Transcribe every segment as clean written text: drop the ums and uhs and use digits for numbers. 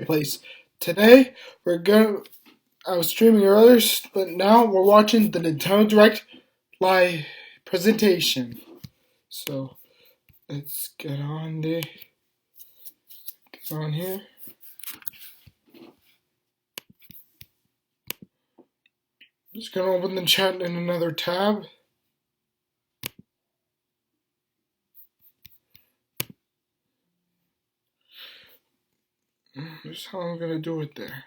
place. Today I was streaming earlier, but now we're watching the Nintendo Direct live presentation. So let's get on here. Just gonna open the chat in another tab. Here's how I'm gonna do it there.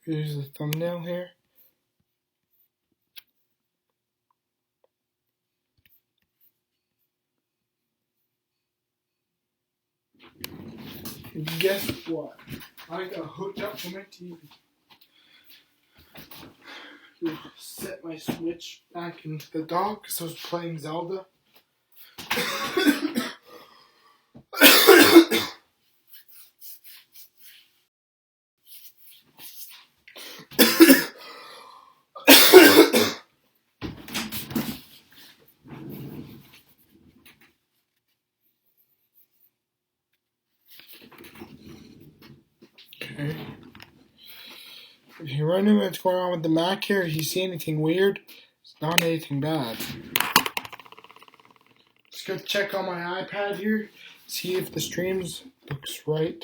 Here's the thumbnail here. And guess what? I got hooked up to my TV. Set my Switch back into the dock because I was playing Zelda. Okay. If you're wondering what's going on with the Mac here, if you see anything weird, it's not anything bad. Just go check on my iPad here, see if the streams looks right.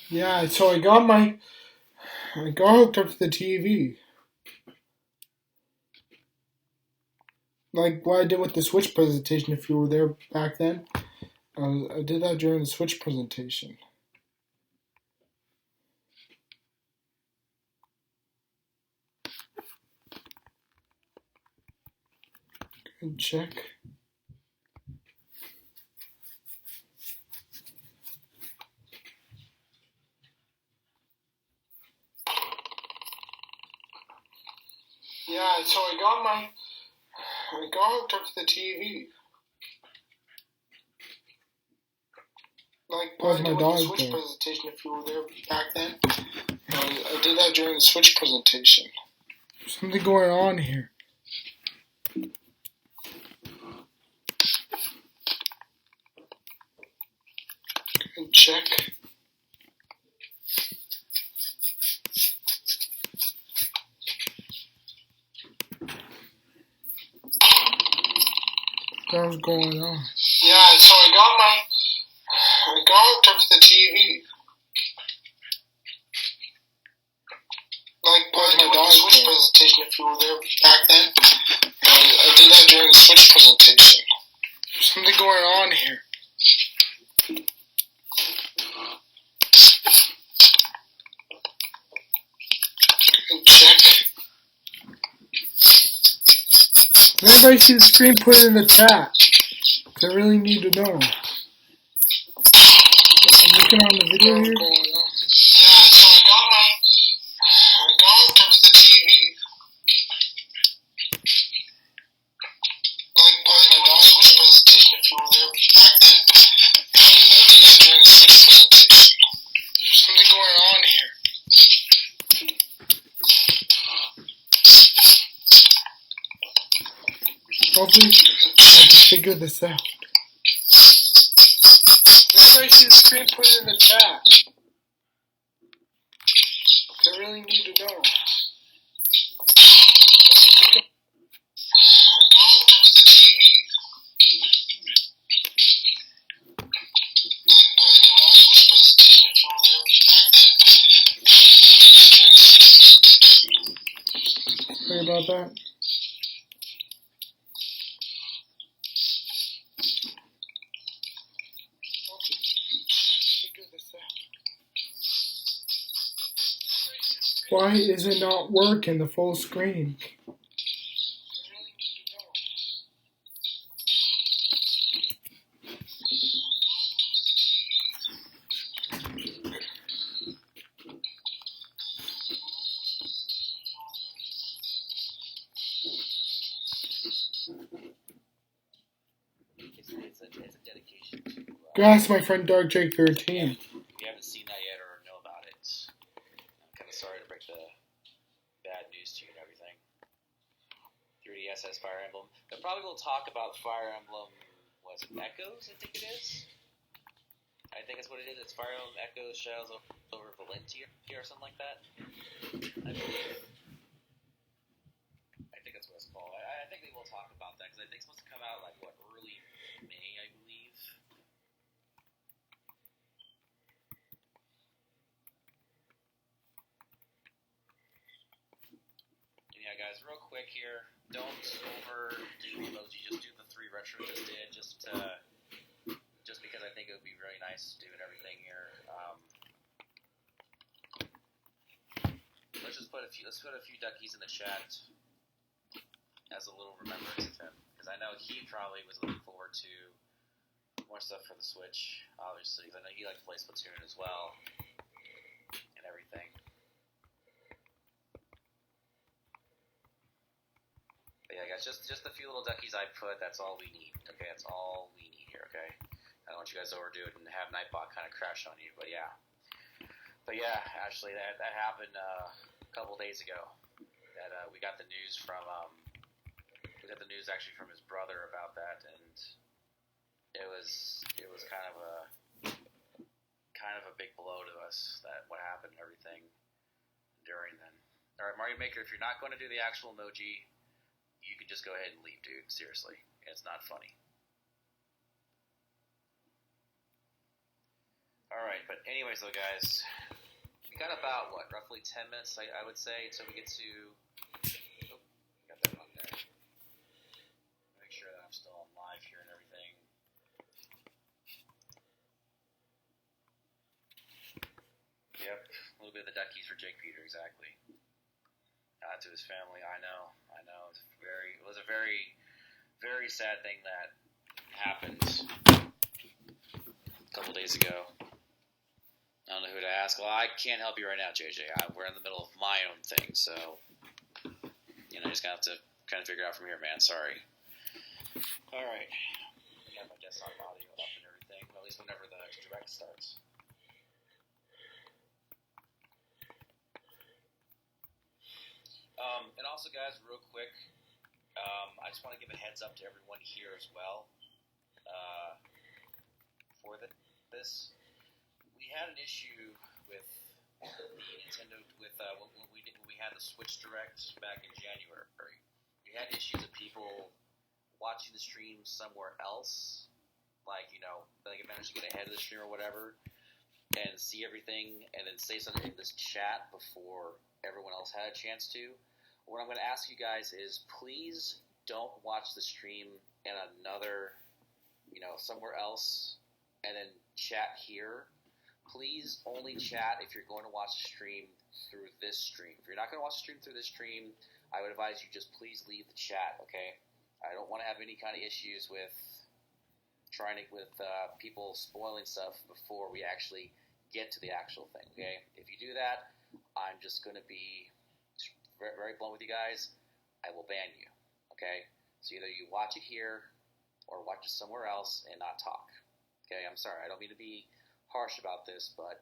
Yeah, so I got hooked up to the TV. Like what I did with the Switch presentation, if you were there back then. I did that during the Switch presentation. Good check. Yeah, so I got hooked up to the TV. Like what I did with the Switch presentation, if you were there back then. I did that during the Switch presentation. There's something going on here. Good check. What's going on? Yeah, so I got hooked up to the TV. Like what I did with the Switch presentation, if you were there back then. I did that during the Switch presentation. There's something going on here. Good check. If anybody see the screen, put it in the chat. I really need to know. I'm looking on the video here. Yeah, so I got hooked up to the TV. Like what I did with the Switch presentation, if you were there back then. I did that during the Switch presentation. There's something going on here. Hopefully, I can figure this out. Everybody see the screen, put it in the chat. I really need to know. I got hooked up to the TV. Like what I did with the Switch presentation, if you were there back then. I did that during the Switch presentation. Sorry about that. Why is it not working the full screen? Go ask my friend Dark Jake 13. If you haven't seen that yet or know Emblems. I'm kind of sorry to break the bad news to you and everything. 3DS has Fire Emblem. They probably will talk about Fire Emblem, was it Echoes, I think it is? I think that's what it is. It's Fire Emblem Echoes Shadows over Valentia or something like that. I believe. I think that's what it's called. I think they will talk about that, because I think it's supposed to come out, like, what, early May, I believe? And yeah, guys, real quick here, don't overdo the emoji, just do the 3 retro just did, just because I think it would be really nice doing everything here. Let's put a few duckies in the chat as a little remembrance of him, because I know he probably was looking forward to more stuff for the Switch, obviously, because I know he liked to play Splatoon as well, and everything. But yeah, guys, just a few little duckies I put, that's all we need, okay? That's all we need here, okay? I don't want you guys to overdo it and have Nightbot kind of crash on you, but yeah. But yeah, actually, that happened a couple days ago. That we got the news from actually from his brother about that, and it was kind of a big blow to us, that what happened and everything during then. All right, Mario Maker, if you're not going to do the actual emoji, you can just go ahead and leave, dude. Seriously, it's not funny. Alright, but anyways though, guys, we got about, what, roughly 10 minutes, I would say, until we get to... Oh, got that on there. Make sure that I'm still on live here and everything. Yep, a little bit of the duckies for Jake Peter, exactly. To his family, I know. It was a very, very sad thing that happened a couple days ago. I don't know who to ask. Well, I can't help you right now, JJ. We're in the middle of my own thing, so just gonna have to kind of figure it out from here, man. Sorry. All right. I got my desktop audio up and everything. At least whenever the direct starts. And also, guys, real quick, I just want to give a heads up to everyone here as well. For this. We had an issue with the Nintendo when we had the Switch Direct back in January. We had issues of people watching the stream somewhere else, like they managed to get ahead of the stream or whatever, and see everything, and then say something in this chat before everyone else had a chance to. What I'm going to ask you guys is, please don't watch the stream in another, somewhere else, and then chat here. Please only chat if you're going to watch the stream through this stream. If you're not going to watch the stream through this stream, I would advise you just please leave the chat, okay? I don't want to have any kind of issues with people spoiling stuff before we actually get to the actual thing, okay? If you do that, I'm just going to be very, very blunt with you guys. I will ban you, okay? So either you watch it here or watch it somewhere else and not talk, okay? I'm sorry. I don't mean to be harsh about this, but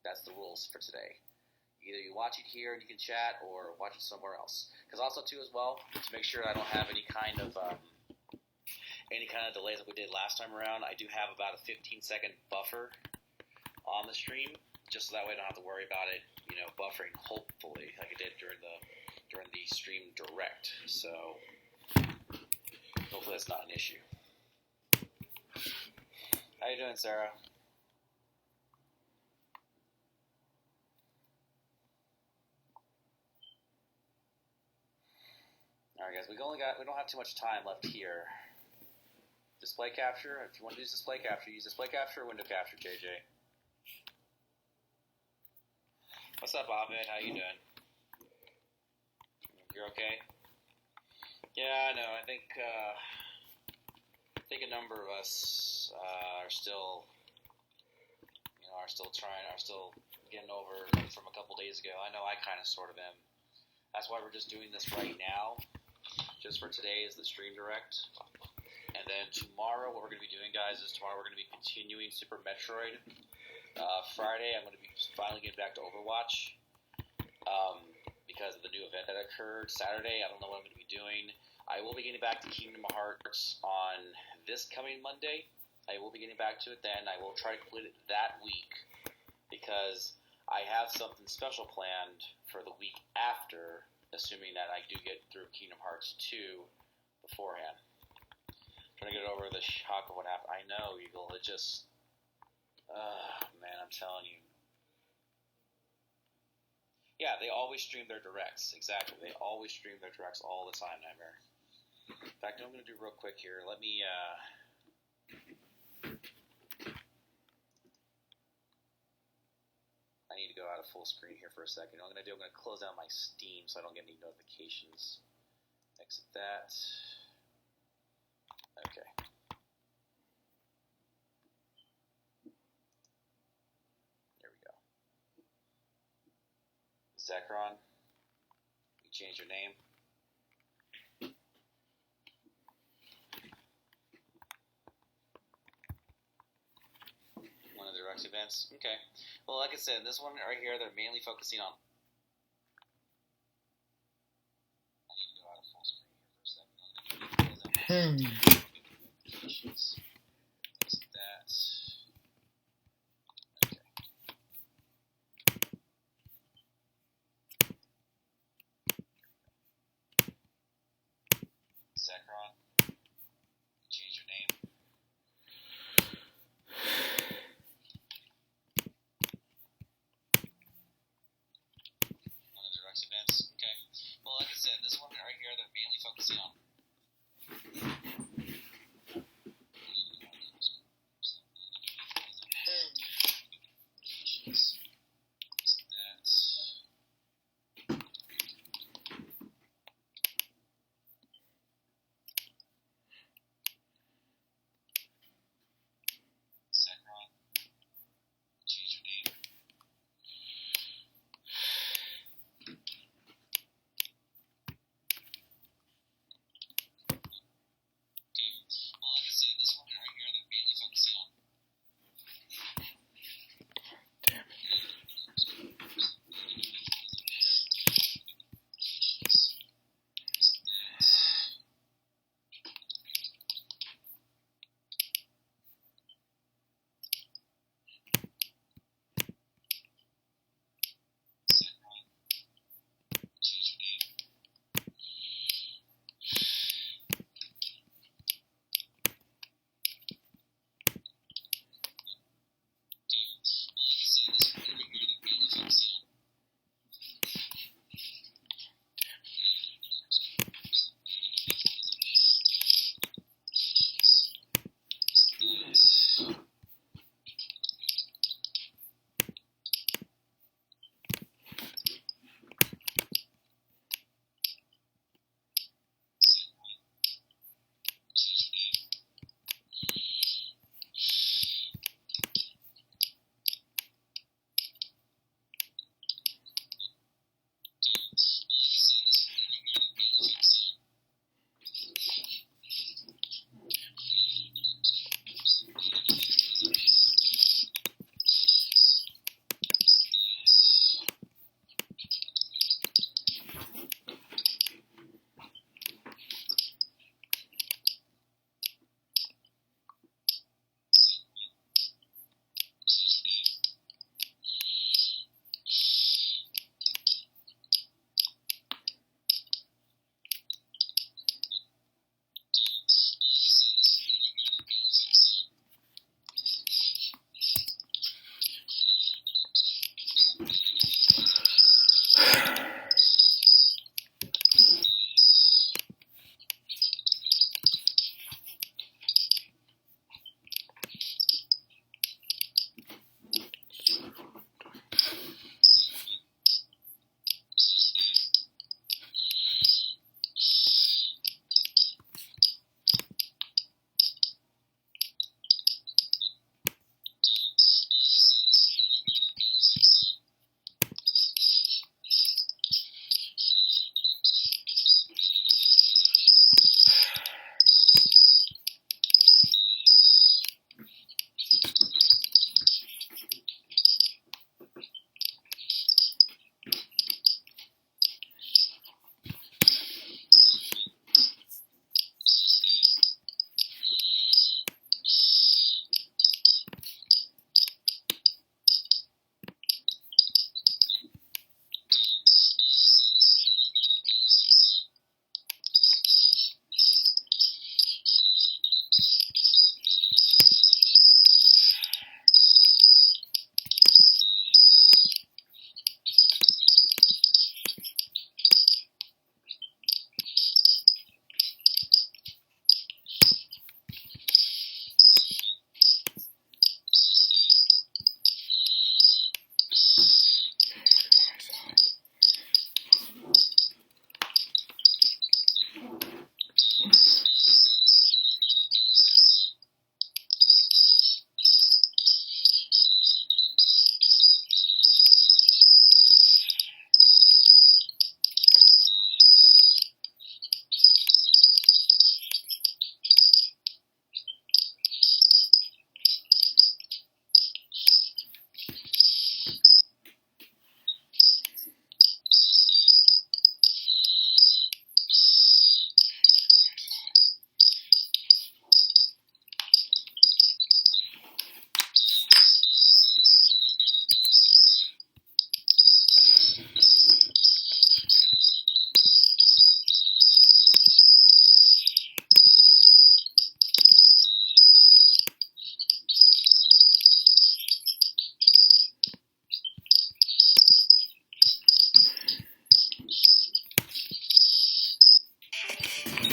that's the rules for today. Either you watch it here and you can chat, or watch it somewhere else. Because also, too, as well, to make sure I don't have any kind of delays like we did last time around, I do have about a 15-second buffer on the stream, just so that way I don't have to worry about it, buffering, hopefully, like it did during the stream direct. So hopefully that's not an issue. How you doing, Sarah? Alright, guys, we don't have too much time left here. Display capture. If you want to use display capture or window capture, JJ. What's up, Ahmed? How you doing? You're okay? Yeah, I know. I think a number of us are still getting over from a couple days ago. I know I kind of sort of am. That's why we're just doing this right now. Just for today is the stream direct. And then tomorrow, what we're going to be doing, guys, is tomorrow we're going to be continuing Super Metroid. Friday, I'm going to be finally getting back to Overwatch because of the new event that occurred. Saturday, I don't know what I'm going to be doing. I will be getting back to Kingdom Hearts on this coming Monday. I will be getting back to it then. I will try to complete it that week because I have something special planned for the week after, assuming that I do get through Kingdom Hearts 2 beforehand. Trying to get over the shock of what happened. I know, Eagle. It just... man, I'm telling you. Yeah, they always stream their directs. Exactly. They always stream their directs all the time, Nightmare. In fact, what I'm going to do real quick here, let me... I need to go out of full screen here for a second. What I'm going to do, I'm going to close down my Steam so I don't get any notifications. Exit that. Okay. There we go. Zekron, you change your name. One of the Rex events. Okay. Well, like I said, this one right here, they're mainly focusing on... I need to go out of full screen here for a second. Exit that. Okay. Zekron, you change your name. One of the Rex events. Okay. Well, like I said, this one right here, they're mainly focusing on...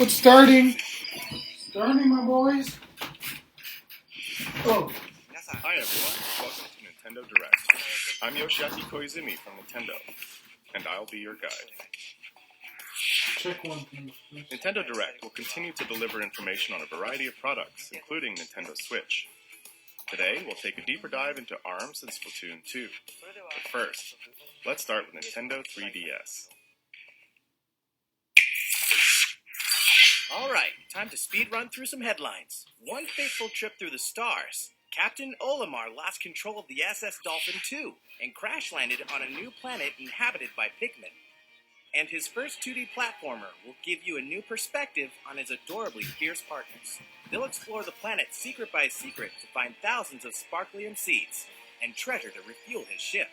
What's starting? Starting, my boys. Oh. Hi everyone, welcome to Nintendo Direct. I'm Yoshiaki Koizumi from Nintendo, and I'll be your guide. Check one thing first. Nintendo Direct will continue to deliver information on a variety of products, including Nintendo Switch. Today, we'll take a deeper dive into ARMS and Splatoon 2. But first, let's start with Nintendo 3DS. Alright, time to speed run through some headlines. One fateful trip through the stars. Captain Olimar lost control of the SS Dolphin II and crash-landed on a new planet inhabited by pigmen. And his first 2D platformer will give you a new perspective on his adorably fierce partners. They'll explore the planet secret by secret to find thousands of sparklium seeds and treasure to refuel his ship.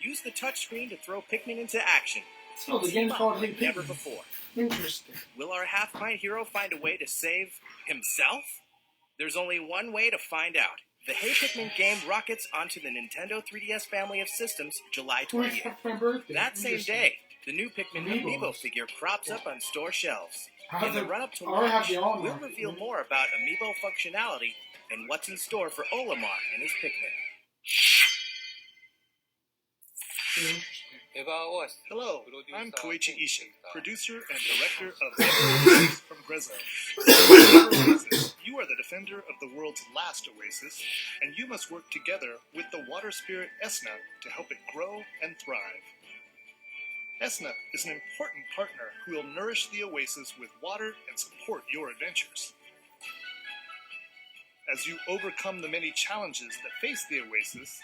Use the touchscreen to throw Pikmin into action. So the game's called Hey Never Pikmin. before. Interesting. Will our half-pint hero find a way to save himself? There's only one way to find out. The Hey Pikmin game rockets onto the Nintendo 3DS family of systems July 20th. That's my birthday. That same Interesting. day, the new Pikmin Amiibos. Amiibo figure crops up on store shelves. Have In the the- run-up to or have launch, the all we'll market. reveal more about Amiibo functionality and what's in store for Olimar and his Pikmin. Interesting. Hello, I'm Koichi Ishin, producer and director of Oasis from Grezzo. Oasis, you are the defender of the world's last oasis, and you must work together with the water spirit Esna to help it grow and thrive. Esna is an important partner who will nourish the oasis with water and support your adventures. As you overcome the many challenges that face the oasis,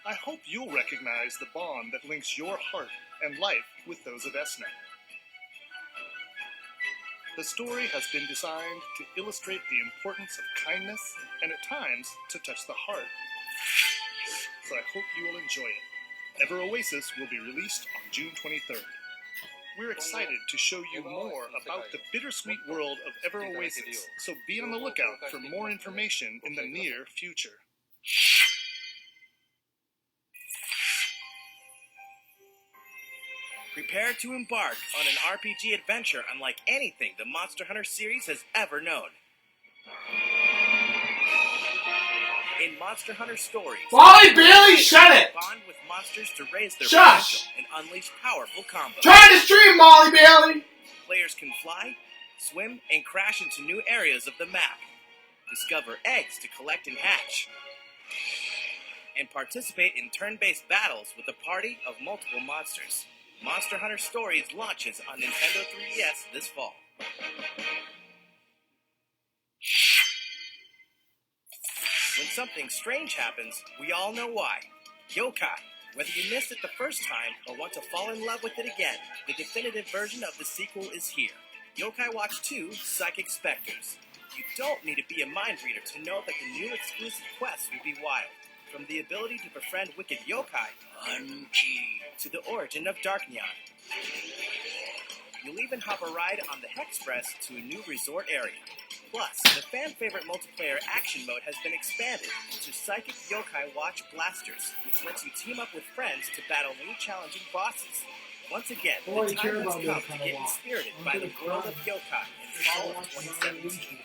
I hope you'll recognize the bond that links your heart and life with those of Esna. The story has been designed to illustrate the importance of kindness and at times to touch the heart. So I hope you will enjoy it. Ever Oasis will be released on June 23rd. We're excited to show you more about the bittersweet world of Ever Oasis, so be on the lookout for more information in the near future. Prepare to embark on an RPG adventure unlike anything the Monster Hunter series has ever known. In Monster Hunter stories, Wally Bailey, shut it! bond with monsters to raise their Shush! potential and unleash powerful combos. Try to stream, Molly Bailey! Players can fly, swim, and crash into new areas of the map. Discover eggs to collect and hatch. And participate in turn-based battles with a party of multiple monsters. Monster Hunter Stories launches on Nintendo 3DS this fall. When something strange happens, we all know why. Yokai. Whether you missed it the first time or want to fall in love with it again, the definitive version of the sequel is here. Yokai Watch 2 Psychic Specters. You don't need to be a mind reader to know that the new exclusive quests will be wild. From the ability to befriend wicked yokai, to the origin of Dark Neon. You'll even hop a ride on the Hexpress to a new resort area. Plus, the fan-favorite multiplayer action mode has been expanded to Psychic Yokai Watch Blasters, which lets you team up with friends to battle new challenging bosses. Once again, Boy, the I care time has about come Yokai to get Watch. inspirited I'm by the gonna world cry. of Yokai in fall of 2017.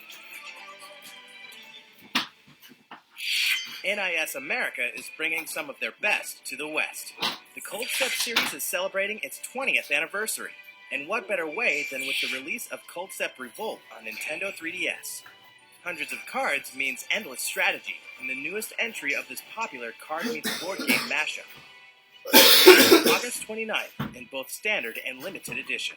NIS America is bringing some of their best to the West. The Cold Step series is celebrating its 20th anniversary. And what better way than with the release of Cold Step Revolt on Nintendo 3DS? Hundreds of cards means endless strategy in the newest entry of this popular card meets board game mashup. August 29th in both standard and limited edition.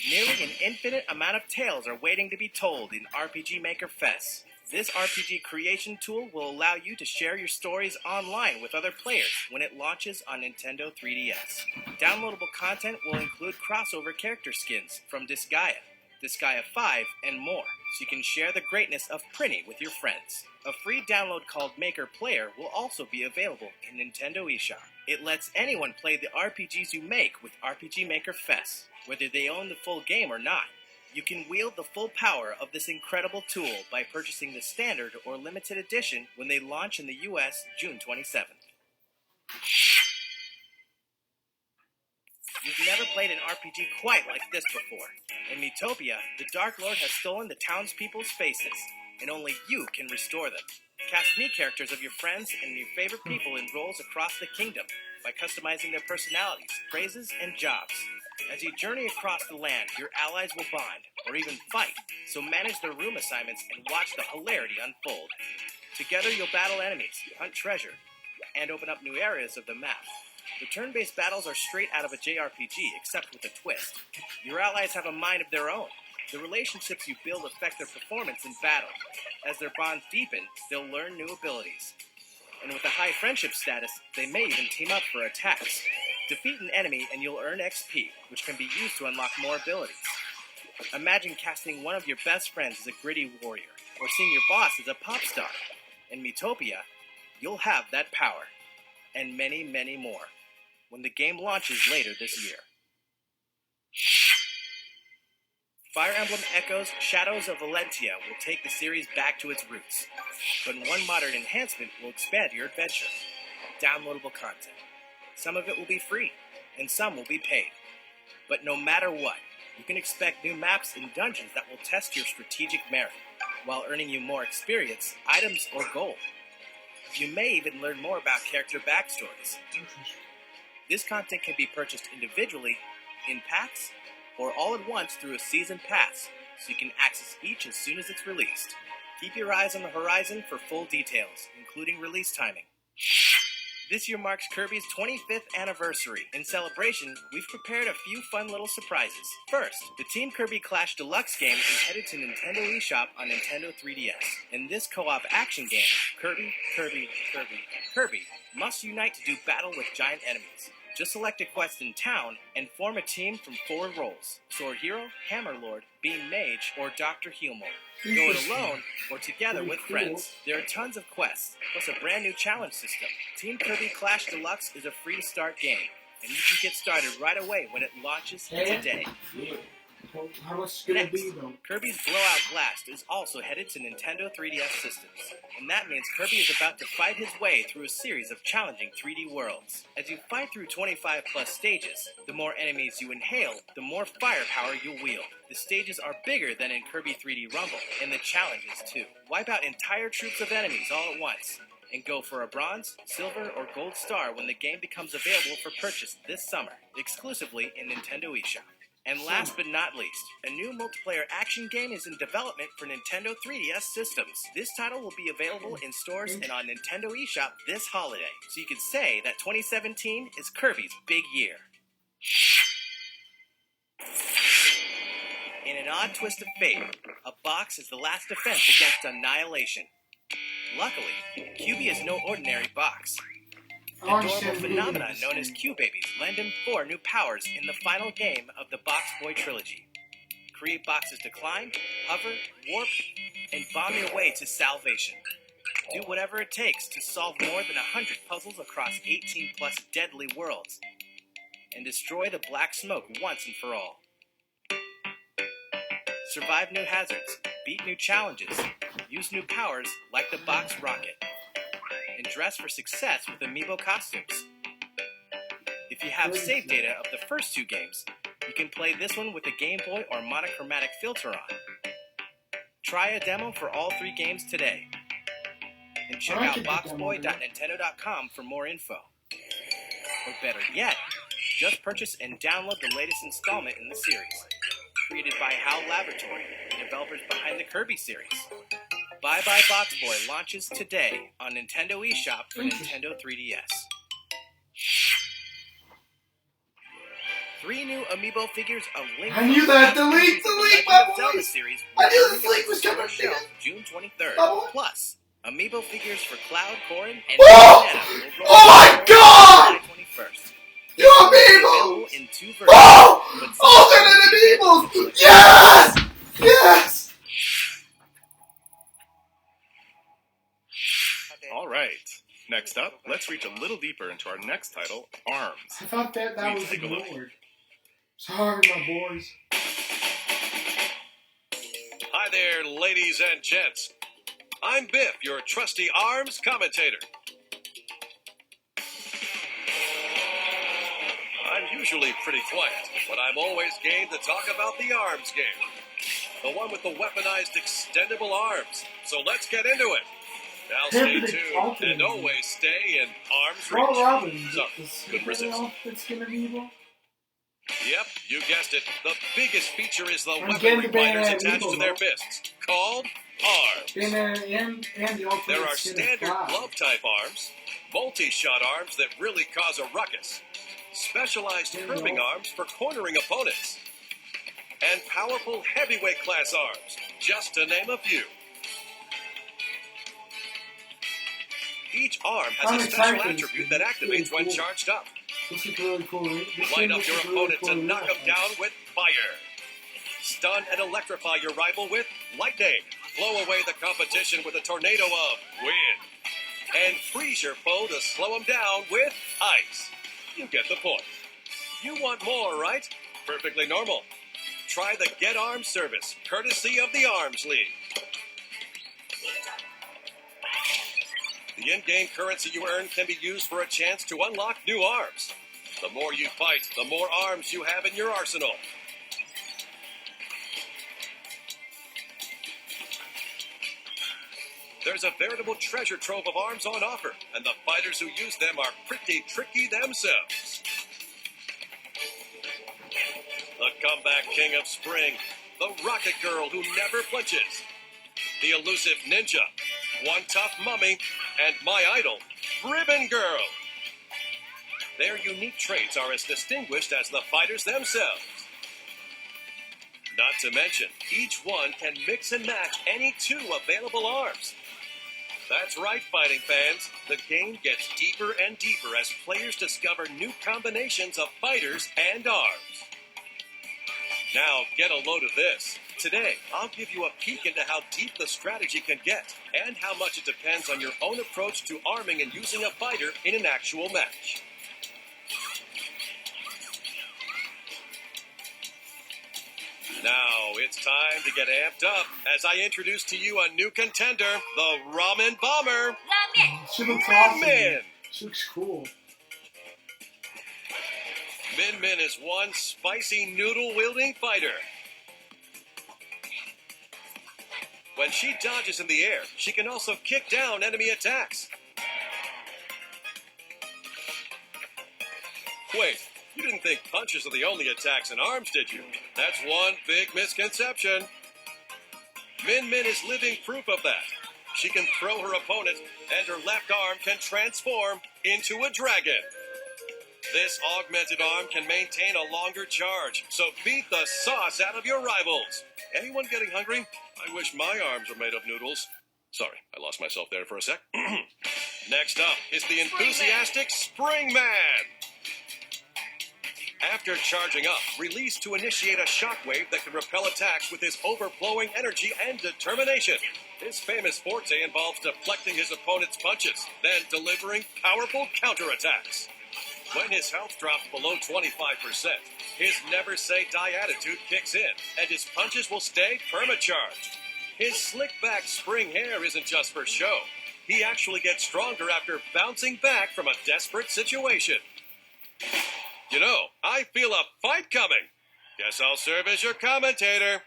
Nearly an infinite amount of tales are waiting to be told in RPG Maker Fest. This RPG creation tool will allow you to share your stories online with other players when it launches on Nintendo 3DS. Downloadable content will include crossover character skins from Disgaea, Disgaea 5, and more, so you can share the greatness of Prinny with your friends. A free download called Maker Player will also be available in Nintendo eShop. It lets anyone play the RPGs you make with RPG Maker Fest, whether they own the full game or not. You can wield the full power of this incredible tool by purchasing the standard or limited edition when they launch in the US June 27th. You've never played an RPG quite like this before. In Miitopia, the Dark Lord has stolen the townspeople's faces, and only you can restore them. Cast Mii characters of your friends and your favorite people in roles across the kingdom by customizing their personalities, phrases, and jobs. As you journey across the land, your allies will bond, or even fight, so manage their room assignments and watch the hilarity unfold. Together you'll battle enemies, hunt treasure, and open up new areas of the map. The turn-based battles are straight out of a JRPG, except with a twist. Your allies have a mind of their own. The relationships you build affect their performance in battle. As their bonds deepen, they'll learn new abilities. And with a high friendship status, they may even team up for attacks. Defeat an enemy and you'll earn XP, which can be used to unlock more abilities. Imagine casting one of your best friends as a gritty warrior, or seeing your boss as a pop star. In Miitopia, you'll have that power, and many, many more, when the game launches later this year. Fire Emblem Echoes Shadows of Valentia will take the series back to its roots, but one modern enhancement will expand your adventure. Downloadable content. Some of it will be free, and some will be paid. But no matter what, you can expect new maps and dungeons that will test your strategic merit, while earning you more experience, items, or gold. You may even learn more about character backstories. This content can be purchased individually, in packs, or all at once through a season pass, so you can access each as soon as it's released. Keep your eyes on the horizon for full details, including release timing. This year marks Kirby's 25th anniversary. In celebration, we've prepared a few fun little surprises. First, the Team Kirby Clash Deluxe game is headed to Nintendo eShop on Nintendo 3DS. In this co-op action game, Kirby, must unite to do battle with giant enemies. Just select a quest in town and form a team from 4 roles: Sword Hero, Hammer Lord, Beam Mage, or Dr. Healmore. Go it alone or together with friends. There are tons of quests, plus a brand new challenge system. Team Kirby Clash Deluxe is a free-to-start game, and you can get started right away when it launches today. How much is it going to be, Next, though? Kirby's Blowout Blast is also headed to Nintendo 3DS systems, and that means Kirby is about to fight his way through a series of challenging 3D worlds. As you fight through 25 plus stages, the more enemies you inhale, the more firepower you'll wield. The stages are bigger than in Kirby 3D Rumble, and the challenges too. Wipe out entire troops of enemies all at once, and go for a bronze, silver, or gold star when the game becomes available for purchase this summer, exclusively in Nintendo eShop. And last but not least, a new multiplayer action game is in development for Nintendo 3DS systems. This title will be available in stores and on Nintendo eShop this holiday, so you can say that 2017 is Kirby's big year. In an odd twist of fate, a box is the last defense against annihilation. Luckily, QB is no ordinary box. Adorable phenomena known as Q-Babies lend him 4 new powers in the final game of the Box Boy trilogy. Create boxes to climb, hover, warp, and bomb your way to salvation. Do whatever it takes to solve more than 100 puzzles across 18 plus deadly worlds, and destroy the black smoke once and for all. Survive new hazards, beat new challenges, use new powers like the Box Rocket, and dress for success with amiibo costumes. If you have save data of the first 2 games, you can play this one with a Game Boy or monochromatic filter on. Try a demo for all 3 games today. And check out boxboy.nintendo.com for more info. Or better yet, just purchase and download the latest installment in the series. Created by HAL Laboratory, the developers behind the Kirby series. Bye Bye Box Boy launches today on Nintendo eShop for Nintendo 3DS. 3 new amiibo figures of Link. I knew that! Delete, my Zelda voice! series I knew will this link was coming shelf from June 23rd. Oh. Plus, amiibo figures for Cloud, Corrin, and Oh! Bayonetta will roll Oh my out God! July 21st. You Available amiibos! in 2 versions. Oh! but some Alternate will be amiibos! Yes! Yes! All right. Next up, let's reach a little deeper into our next title, ARMS. I thought that Please was take a look. ignored. Sorry, my boys. Hi there, ladies and gents. I'm Biff, your trusty ARMS commentator. I'm usually pretty quiet, but I'm always game to talk about the arms game. The one with the weaponized extendable arms. So let's get into it. Now stay tuned and always stay in arm's reach. Robin, So, good riddance. Yep, you guessed it. The biggest feature is the weaponry fighters attached to their fists, called arms. There are standard glove-type arms, multi-shot arms that really cause a ruckus, specialized curving arms for cornering opponents, and powerful heavyweight class arms, just to name a few. Each arm has a special attribute that activates when charged up. This is really cool. Light up your opponent to knock him down with fire. Stun and electrify your rival with lightning. Blow away the competition with a tornado of wind. And freeze your foe to slow him down with ice. You get the point. You want more, right? Perfectly normal. Try the Get Arms service, courtesy of the Arms League. The in-game currency you earn can be used for a chance to unlock new arms. The more you fight, the more arms you have in your arsenal. There's a veritable treasure trove of arms on offer, and the fighters who use them are pretty tricky themselves. The comeback king of spring, the rocket girl who never flinches, the elusive ninja, one tough mummy, and my idol, Ribbon Girl. Their unique traits are as distinguished as the fighters themselves. Not to mention, each one can mix and match any two available arms. That's right, fighting fans. The game gets deeper and deeper as players discover new combinations of fighters and arms. Now, get a load of this. Today, I'll give you a peek into how deep the strategy can get, and how much it depends on your own approach to arming and using a fighter in an actual match. Now, it's time to get amped up as I introduce to you a new contender, the Ramen Bomber, She looks Min awesome. Min. She looks cool. Min Min is one spicy noodle-wielding fighter. When she dodges in the air, she can also kick down enemy attacks. Wait, you didn't think punches are the only attacks in arms, did you? That's one big misconception. Min Min is living proof of that. She can throw her opponent, and her left arm can transform into a dragon. This augmented arm can maintain a longer charge, so beat the sauce out of your rivals. Anyone getting hungry? I wish my arms were made of noodles. Sorry, I lost myself there for a sec. Next up is the enthusiastic Spring Man. After charging up, release to initiate a shockwave that can repel attacks with his overflowing energy and determination. His famous forte involves deflecting his opponent's punches, then delivering powerful counterattacks. When his health drops below 25%, his never-say-die attitude kicks in, and his punches will stay perma-charged. His slick-back spring hair isn't just for show. He actually gets stronger after bouncing back from a desperate situation. You know, I feel a fight coming. Guess I'll serve as your commentator.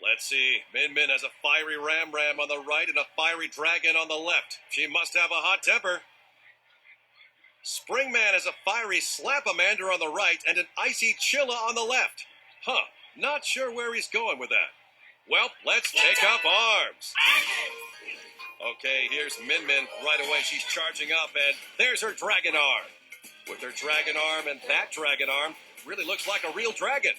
Let's see. Min Min has a fiery Ram on the right and a fiery Dragon on the left. She must have a hot temper. Springman has a fiery Slap-a-Mander on the right and an icy Chilla on the left. Huh, not sure where he's going with that. Well, let's take up arms. Okay, here's Min Min. Right away, she's charging up, and there's her Dragon Arm. With her Dragon Arm and that Dragon Arm, really looks like a real dragon.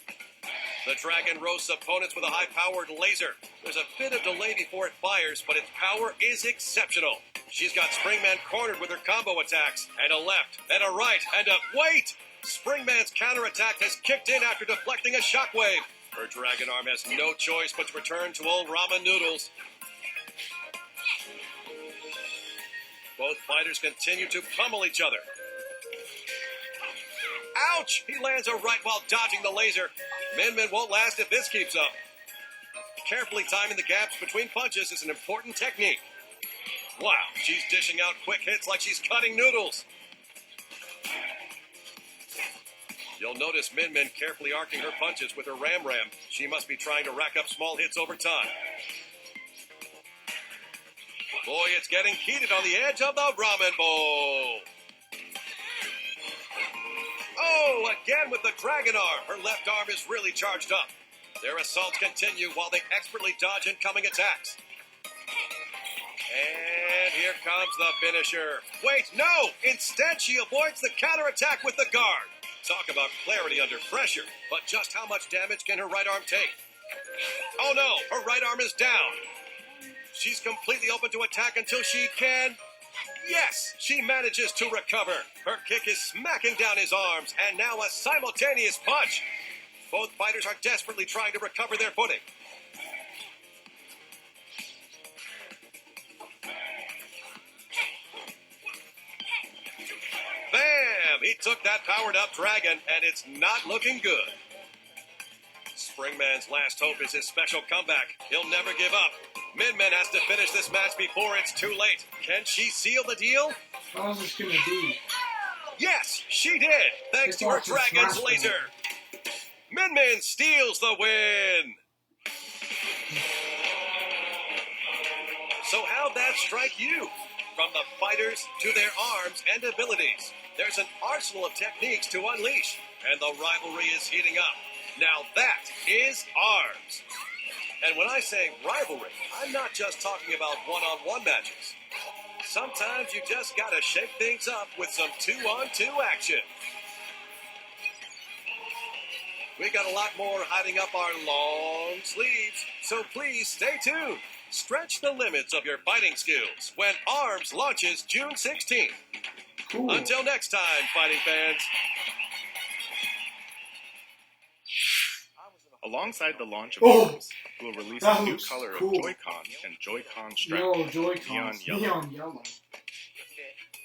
The dragon roasts opponents with a high-powered laser. There's a bit of delay before it fires, but its power is exceptional. She's got Springman cornered with her combo attacks, and a left, and a right, and a... Wait! Springman's counterattack has kicked in after deflecting a shockwave. Her Dragon Arm has no choice but to return to old ramen noodles. Both fighters continue to pummel each other. Ouch! He lands a right while dodging the laser. Min Min won't last if this keeps up. Carefully timing the gaps between punches is an important technique. Wow, she's dishing out quick hits like she's cutting noodles. You'll notice Min Min carefully arcing her punches with her Ram. She must be trying to rack up small hits over time. Boy, it's getting heated on the edge of the ramen bowl. Oh, again with the dragon arm. Her left arm is really charged up. Their assaults continue while they expertly dodge incoming attacks. And here comes the finisher. Wait, no! Instead, she avoids the counterattack with the guard. Talk about clarity under pressure. But just how much damage can her right arm take? Oh no, her right arm is down. She's completely open to attack until she can... Yes, she manages to recover. Her kick is smacking down his arms, and now a simultaneous punch. Both fighters are desperately trying to recover their footing. Bam! He took that powered-up dragon, and it's not looking good. Springman's last hope is his special comeback. He'll never give up. Min Min has to finish this match before it's too late. Can she seal the deal? How's this gonna be? Yes, she did, thanks to her dragon's laser. Min Min steals the win. So how'd that strike you? From the fighters to their arms and abilities, there's an arsenal of techniques to unleash, and the rivalry is heating up. Now that is ARMS. And when I say rivalry, I'm not just talking about one-on-one matches. Sometimes you just gotta shake things up with some two-on-two action. We got a lot more hiding up our long sleeves, so please stay tuned. Stretch the limits of your fighting skills when ARMS launches June 16th. Cool. Until next time, fighting fans. Alongside the launch of Oh, ARMS, we'll release that a new looks color cool. of Joy-Con and Joy-Con strap. No, Joy-Cons. Neon Neon yellow.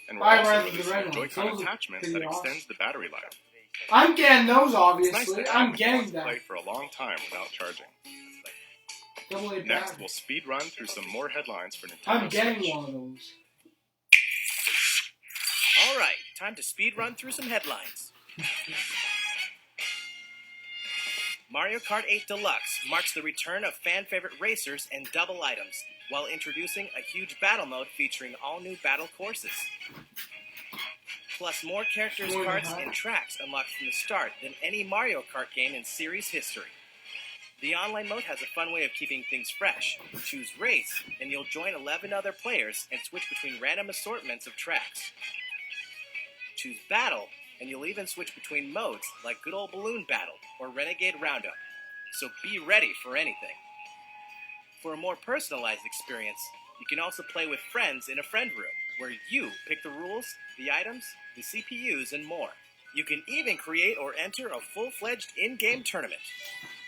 And we're Why also rather than releasing red a ones? Joy-Con Those are attachment pretty that awesome. extends the battery life. I'm getting those, It's nice obviously. to I'm have getting to that. play for a long time without charging. Double A Next, battery. we'll speed run through some more headlines for Nintendo I'm getting Switch. one of those. All right, time to speed run through some headlines. Mario Kart 8 Deluxe marks the return of fan-favorite racers and double items, while introducing a huge battle mode featuring all new battle courses. Plus more characters, carts, and tracks unlocked from the start than any Mario Kart game in series history. The online mode has a fun way of keeping things fresh. Choose Race, and you'll join 11 other players and switch between random assortments of tracks. Choose Battle, and you'll even switch between modes like Good Old Balloon Battle or Renegade Roundup. So be ready for anything. For a more personalized experience, you can also play with friends in a friend room, where you pick the rules, the items, the CPUs, and more. You can even create or enter a full-fledged in-game tournament.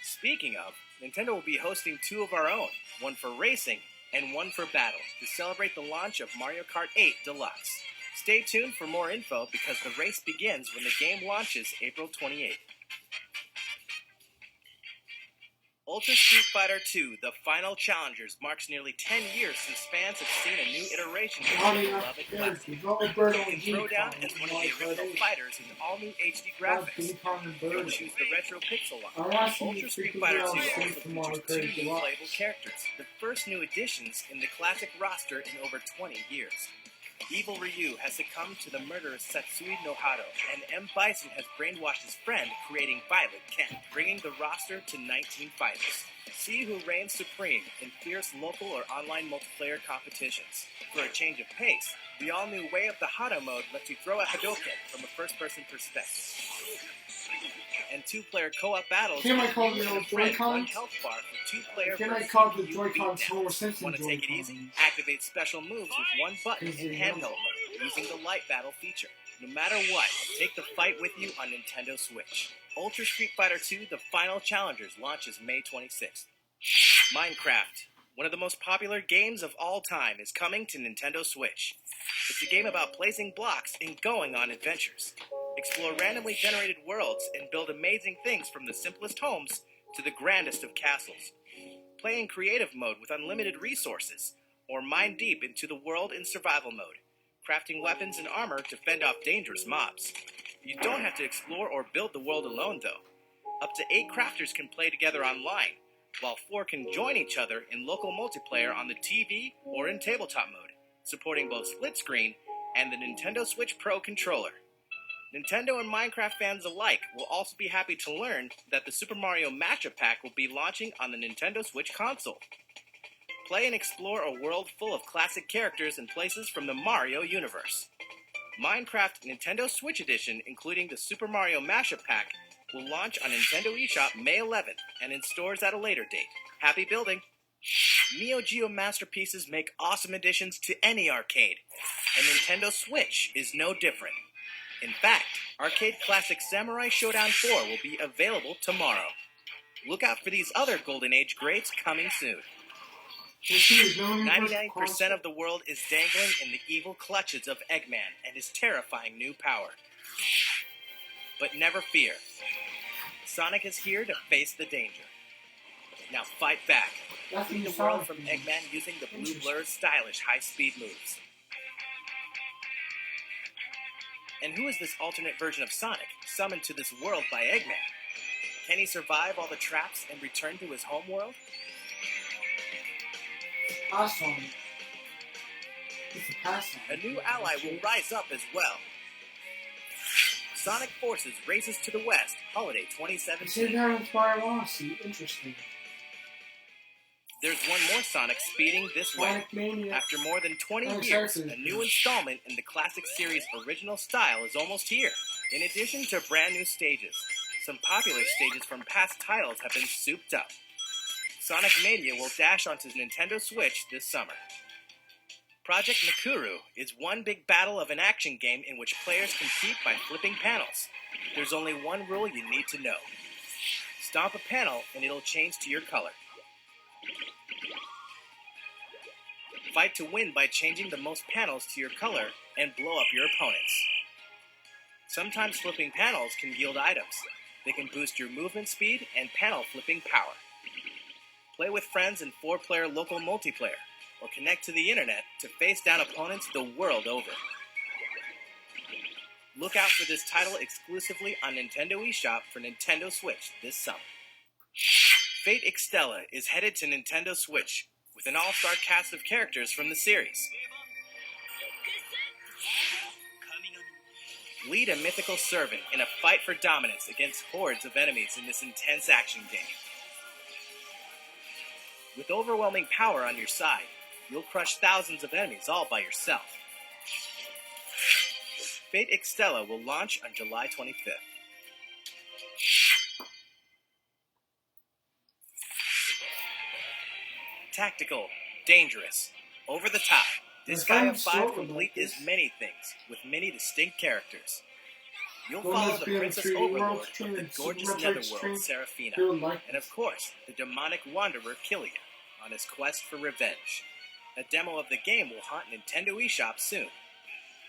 Speaking of, Nintendo will be hosting two of our own, one for racing and one for battle, to celebrate the launch of Mario Kart 8 Deluxe. Stay tuned for more info because the race begins when the game launches April 28th. Ultra Street Fighter 2, The Final Challengers, marks nearly 10 years since fans have seen a new iteration of the beloved classic. You can throw down as one of the original fighters in all-new HD graphics. You'll choose the retro pixel art. Ultra Street Fighter 2 also features 2 new playable characters, the first new additions in the classic roster in over 20 years. Evil Ryu has succumbed to the murderous Satsui no Hado, and M. Bison has brainwashed his friend, creating Violet Ken, bringing the roster to 19 fighters. See who reigns supreme in fierce local or online multiplayer competitions. For a change of pace, the all-new Way of the Hado mode lets you throw a Hadouken from a first-person perspective. And two-player co-op battles Can I call the old one Joy-Cons? health bar for two-player Can I versus call the CPU Joy-Cons beatdowns. Homer Simpson Want to take it Joy-Cons? easy? Activate special moves with one button in handheld mode using the light battle feature. No matter what, take the fight with you on Nintendo Switch. Ultra Street Fighter 2 The Final Challengers launches May 26th. Minecraft, one of the most popular games of all time, is coming to Nintendo Switch. It's a game about placing blocks and going on adventures. Explore randomly generated worlds and build amazing things from the simplest homes to the grandest of castles. Play in creative mode with unlimited resources, or mine deep into the world in survival mode, crafting weapons and armor to fend off dangerous mobs. You don't have to explore or build the world alone, though. Up to 8 crafters can play together online, while 4 can join each other in local multiplayer on the TV or in tabletop mode, supporting both split screen and the Nintendo Switch Pro controller. Nintendo and Minecraft fans alike will also be happy to learn that the Super Mario Mashup Pack will be launching on the Nintendo Switch console. Play and explore a world full of classic characters and places from the Mario universe. Minecraft Nintendo Switch Edition, including the Super Mario Mashup Pack, will launch on Nintendo eShop May 11th and in stores at a later date. Happy building! Neo Geo masterpieces make awesome additions to any arcade, and Nintendo Switch is no different. In fact, arcade classic Samurai Showdown 4 will be available tomorrow. Look out for these other Golden Age greats coming soon. 99% of the world is dangling in the evil clutches of Eggman and his terrifying new power. But never fear. Sonic is here to face the danger. Now fight back. Free the world from Eggman using the Blue Blur's stylish high-speed moves. And who is this alternate version of Sonic, summoned to this world by Eggman? Can he survive all the traps and return to his home world? Awesome. A new ally will rise up as well. Sonic Forces races to the west, holiday 2017. Interesting. There's one more Sonic speeding this way. After more than 20 years, a new installment in the classic series' original style is almost here. In addition to brand new stages, some popular stages from past titles have been souped up. Sonic Mania will dash onto Nintendo Switch this summer. Project Nakuru is one big battle of an action game in which players compete by flipping panels. There's only one rule you need to know. Stomp a panel and it'll change to your color. Fight to win by changing the most panels to your color and blow up your opponents. Sometimes flipping panels can yield items. They can boost your movement speed and panel flipping power. Play with friends in 4-player local multiplayer, or connect to the internet to face down opponents the world over. Look out for this title exclusively on Nintendo eShop for Nintendo Switch this summer. Fate Extella is headed to Nintendo Switch with an all-star cast of characters from the series. Lead a mythical servant in a fight for dominance against hordes of enemies in this intense action game. With overwhelming power on your side, you'll crush thousands of enemies all by yourself. Fate Extella will launch on July 25th. Tactical, dangerous, over the top. This Guy of 5 complete is many things, with many distinct characters. You'll follow the Princess Overlord of the gorgeous Netherworld, Seraphina, and of course, the demonic wanderer Killia, on his quest for revenge. A demo of the game will haunt Nintendo eShop soon,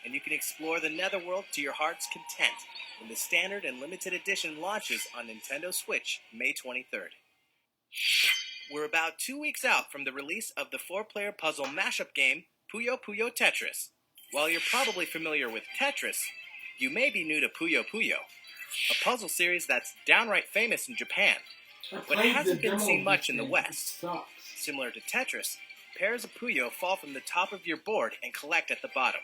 and you can explore the Netherworld to your heart's content when the standard and limited edition launches on Nintendo Switch May 23rd. We're about 2 weeks out from the release of the 4-player puzzle mashup game Puyo Puyo Tetris. While you're probably familiar with Tetris, you may be new to Puyo Puyo, a puzzle series that's downright famous in Japan, but it hasn't been seen much in the West. Similar to Tetris, pairs of Puyo fall from the top of your board and collect at the bottom.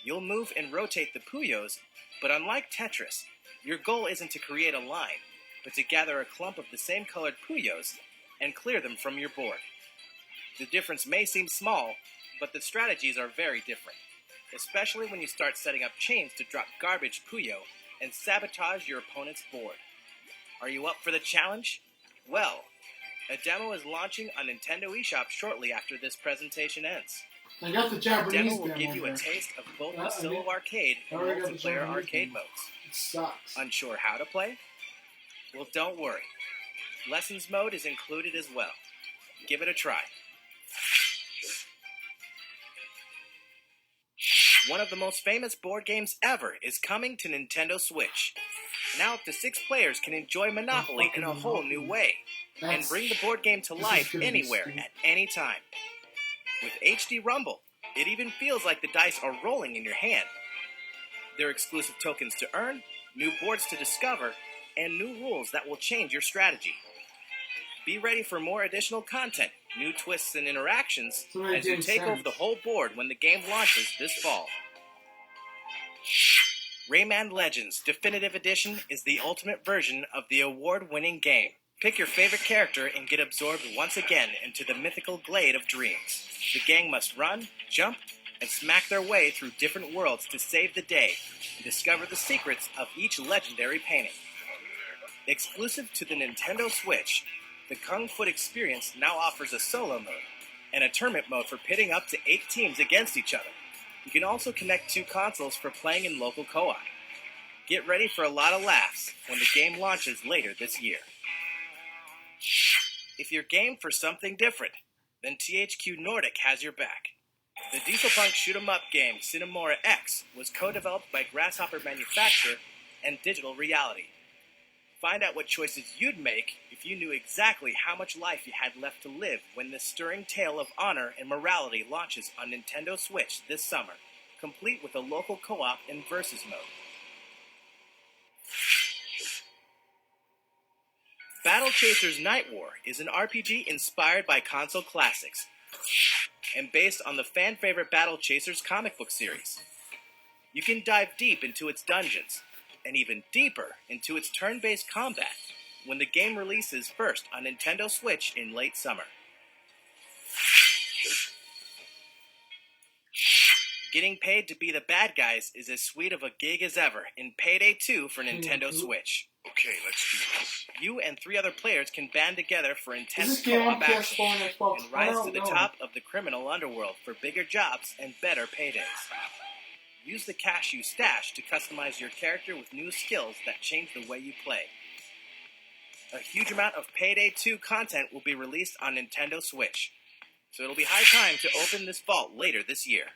You'll move and rotate the Puyos, but unlike Tetris, your goal isn't to create a line, but to gather a clump of the same colored Puyos and clear them from your board. The difference may seem small, but the strategies are very different, especially when you start setting up chains to drop garbage Puyo and sabotage your opponent's board. Are you up for the challenge? Well, a demo is launching on Nintendo eShop shortly after this presentation ends. I got the The Japanese demo will give you a taste of both the solo arcade and multiplayer arcade modes. It sucks. Unsure how to play? Well, don't worry. Lessons mode is included as well. Give it a try. One of the most famous board games ever is coming to Nintendo Switch. Now up to 6 players can enjoy Monopoly in a whole new way, and bring the board game to life anywhere at any time. With HD Rumble, it even feels like the dice are rolling in your hand. There are exclusive tokens to earn, new boards to discover, and new rules that will change your strategy. Be ready for more additional content, new twists and interactions as you take over the whole board when the game launches this fall. Rayman Legends Definitive Edition is the ultimate version of the award-winning game. Pick your favorite character and get absorbed once again into the mythical glade of dreams. The gang must run, jump, and smack their way through different worlds to save the day and discover the secrets of each legendary painting. Exclusive to the Nintendo Switch, the Kung Foot experience now offers a solo mode and a tournament mode for pitting up to 8 teams against each other. You can also connect 2 consoles for playing in local co-op. Get ready for a lot of laughs when the game launches later this year. If you're game for something different, then THQ Nordic has your back. The dieselpunk shoot-'em-up game Cinemora X was co-developed by Grasshopper Manufacture and Digital Reality. Find out what choices you'd make if you knew exactly how much life you had left to live when this stirring tale of honor and morality launches on Nintendo Switch this summer, complete with a local co-op and versus mode. Battle Chasers Night War is an RPG inspired by console classics and based on the fan-favorite Battle Chasers comic book series. You can dive deep into its dungeons, and even deeper into its turn-based combat when the game releases first on Nintendo Switch in late summer. Getting paid to be the bad guys is as sweet of a gig as ever in Payday 2 for Nintendo Switch. Okay, let's do this. You and 3 other players can band together for intense Is this game on co-op action PS4 and Xbox? and rise to the top of the criminal underworld for bigger jobs and better paydays. Use the cash you stash to customize your character with new skills that change the way you play. A huge amount of Payday 2 content will be released on Nintendo Switch, so it'll be high time to open this vault later this year.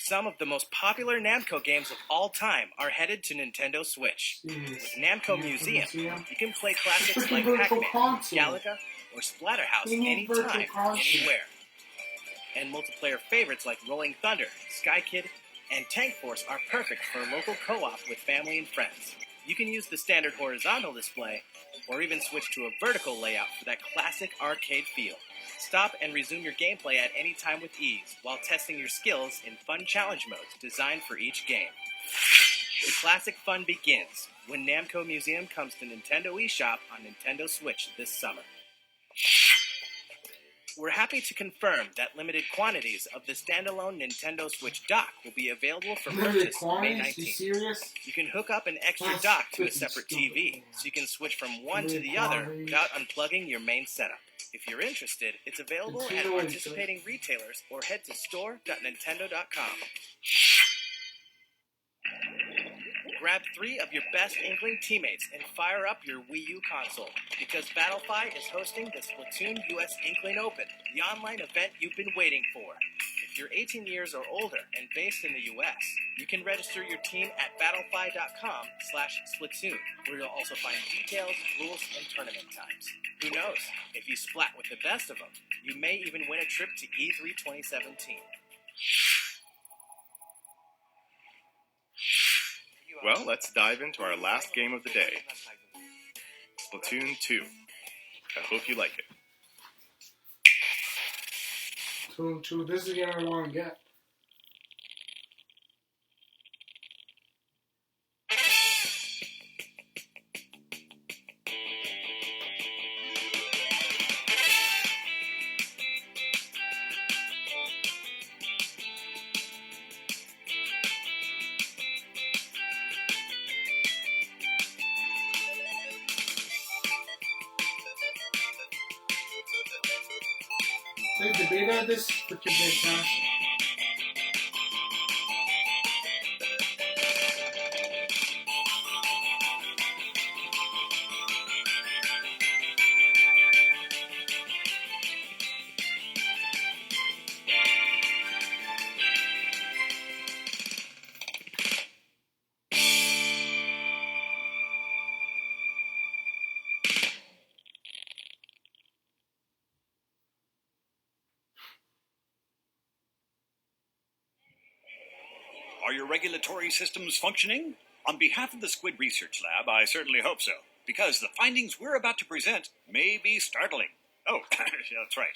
Some of the most popular Namco games of all time are headed to Nintendo Switch. With Namco Museum, you can play classics like Pac-Man, Galaga, or Splatterhouse anytime, anywhere. And multiplayer favorites like Rolling Thunder, Sky Kid, and Tank Force are perfect for local co-op with family and friends. You can use the standard horizontal display, or even switch to a vertical layout for that classic arcade feel. Stop and resume your gameplay at any time with ease, while testing your skills in fun challenge modes designed for each game. The classic fun begins when Namco Museum comes to Nintendo eShop on Nintendo Switch this summer. We're happy to confirm that limited quantities of the standalone Nintendo Switch dock will be available for purchase May 19th. You can hook up an extra dock to a separate TV, so you can switch from one to the other without unplugging your main setup. If you're interested, it's available at participating retailers or head to store.nintendo.com. Grab 3 of your best Inkling teammates and fire up your Wii U console, because Battlefy is hosting the Splatoon US Inkling Open, the online event you've been waiting for. If you're 18 years or older and based in the US, you can register your team at battlefy.com/Splatoon, where you'll also find details, rules, and tournament times. Who knows? If you splat with the best of them, you may even win a trip to E3 2017. Well, let's dive into our last game of the day, Splatoon 2. I hope you like it. So this is the game I want to get. They debated this freaking big time. your regulatory systems functioning? On behalf of the Squid Research Lab, I certainly hope so, because the findings we're about to present may be startling. Oh, that's right.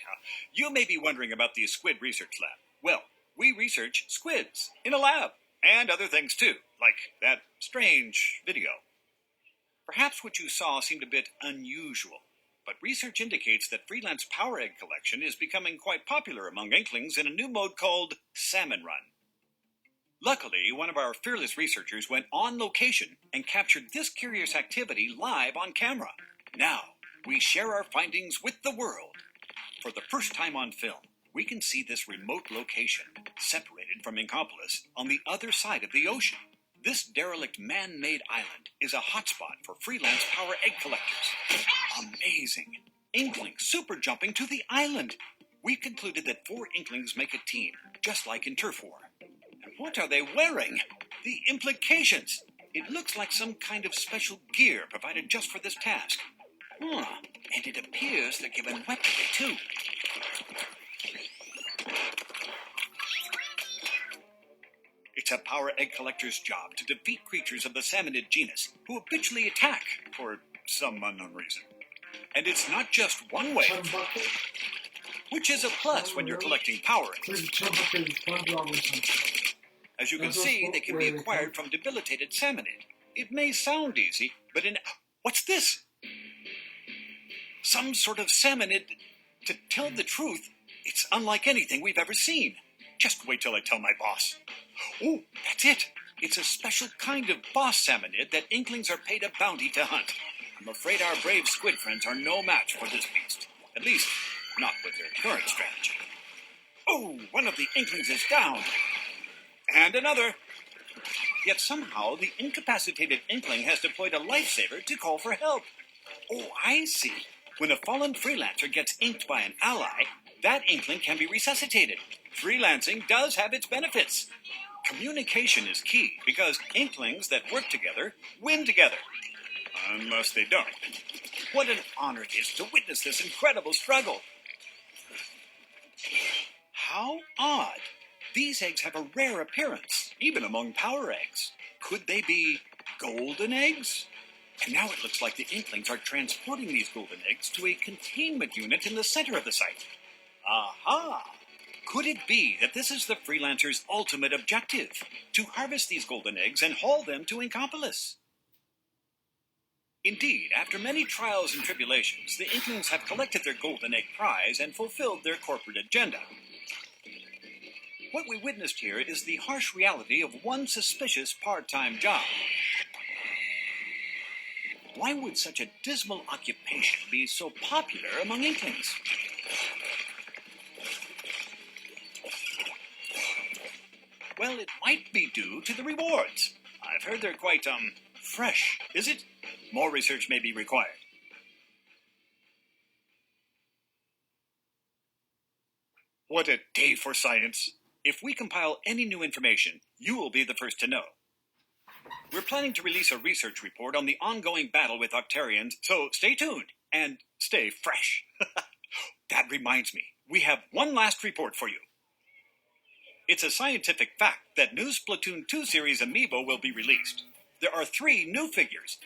You may be wondering about the Squid Research Lab. Well, we research squids in a lab, and other things too, like that strange video. Perhaps what you saw seemed a bit unusual, but research indicates that freelance power egg collection is becoming quite popular among Inklings in a new mode called Salmon Run. Luckily, one of our fearless researchers went on location and captured this curious activity live on camera. Now, we share our findings with the world. For the first time on film, we can see this remote location, separated from Inkopolis, on the other side of the ocean. This derelict man-made island is a hotspot for freelance power egg collectors. Amazing! Inklings super jumping to the island! We've concluded that 4 Inklings make a team, just like in Turf War. And what are they wearing? The implications! It looks like some kind of special gear provided just for this task. And it appears they're given weaponry too. It's a power egg collector's job to defeat creatures of the salmonid genus who habitually attack for some unknown reason. And it's not just one way, which is a plus when you're collecting power eggs. As you can see, they can be acquired from debilitated salmonid. It may sound easy, but what's this? Some sort of salmonid. To tell the truth, it's unlike anything we've ever seen. Just wait till I tell my boss. Oh, that's it. It's a special kind of boss salmonid that Inklings are paid a bounty to hunt. I'm afraid our brave squid friends are no match for this beast. At least, not with their current strategy. Oh, one of the Inklings is down. And another. Yet somehow the incapacitated Inkling has deployed a lifesaver to call for help. Oh, I see. When a fallen freelancer gets inked by an ally, that Inkling can be resuscitated. Freelancing does have its benefits. Communication is key because Inklings that work together win together. Unless they don't. What an honor it is to witness this incredible struggle. How odd. These eggs have a rare appearance, even among power eggs. Could they be golden eggs? And now it looks like the Inklings are transporting these golden eggs to a containment unit in the center of the site. Aha! Could it be that this is the freelancer's ultimate objective? To harvest these golden eggs and haul them to Inkopolis? Indeed, after many trials and tribulations, the Inklings have collected their golden egg prize and fulfilled their corporate agenda. What we witnessed here is the harsh reality of one suspicious part-time job. Why would such a dismal occupation be so popular among Inklings? Well, it might be due to the rewards. I've heard they're quite, fresh. Is it? More research may be required. What a day for science. If we compile any new information, you will be the first to know. We're planning to release a research report on the ongoing battle with Octarians, so stay tuned and stay fresh. That reminds me, we have one last report for you. It's a scientific fact that new Splatoon 2 series amiibo will be released. There are 3 new figures.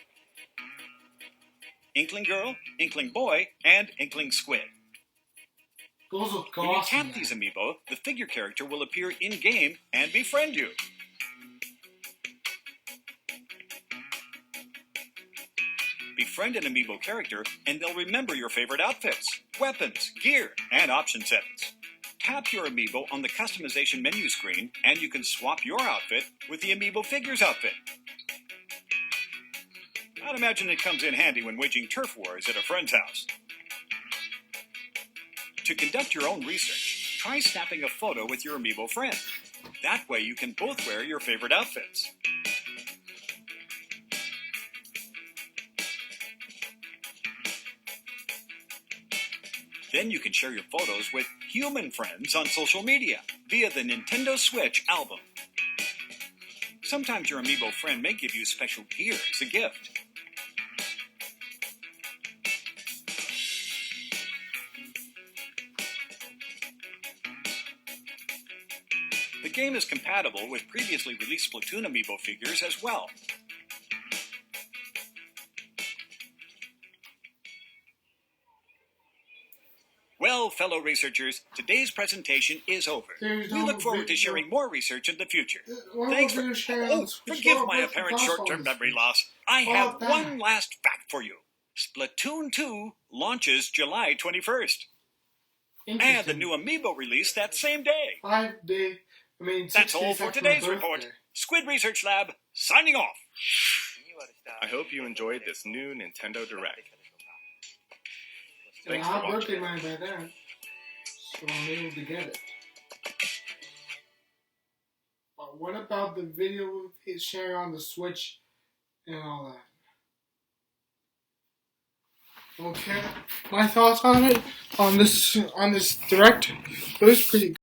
Inkling Girl, Inkling Boy, and Inkling Squid. Those are When you awesome. tap these amiibo, the figure character will appear in-game and befriend you. Befriend an amiibo character, and they'll remember your favorite outfits, weapons, gear, and option settings. Tap your amiibo on the customization menu screen, and you can swap your outfit with the amiibo figure's outfit. I'd imagine it comes in handy when waging turf wars at a friend's house. To conduct your own research, try snapping a photo with your amiibo friend. That way you can both wear your favorite outfits. Then you can share your photos with human friends on social media via the Nintendo Switch album. Sometimes your amiibo friend may give you special gear as a gift. The game is compatible with previously released Splatoon amiibo figures as well. Well, fellow researchers, today's presentation is over. We look forward to sharing more research in the future. Thanks for... Oh, forgive my apparent short-term memory loss. I have one last fact for you. Splatoon 2 launches July 21st. And the new amiibo release that same day. 5 days. That's all for today's report. Squid Research Lab, signing off. I hope you enjoyed this new Nintendo Direct. Thanks for watching. Birthday money by then, so I'm able to get it. But what about the video he's sharing on the Switch and all that? Okay, my thoughts on it, on this Direct, it was pretty good.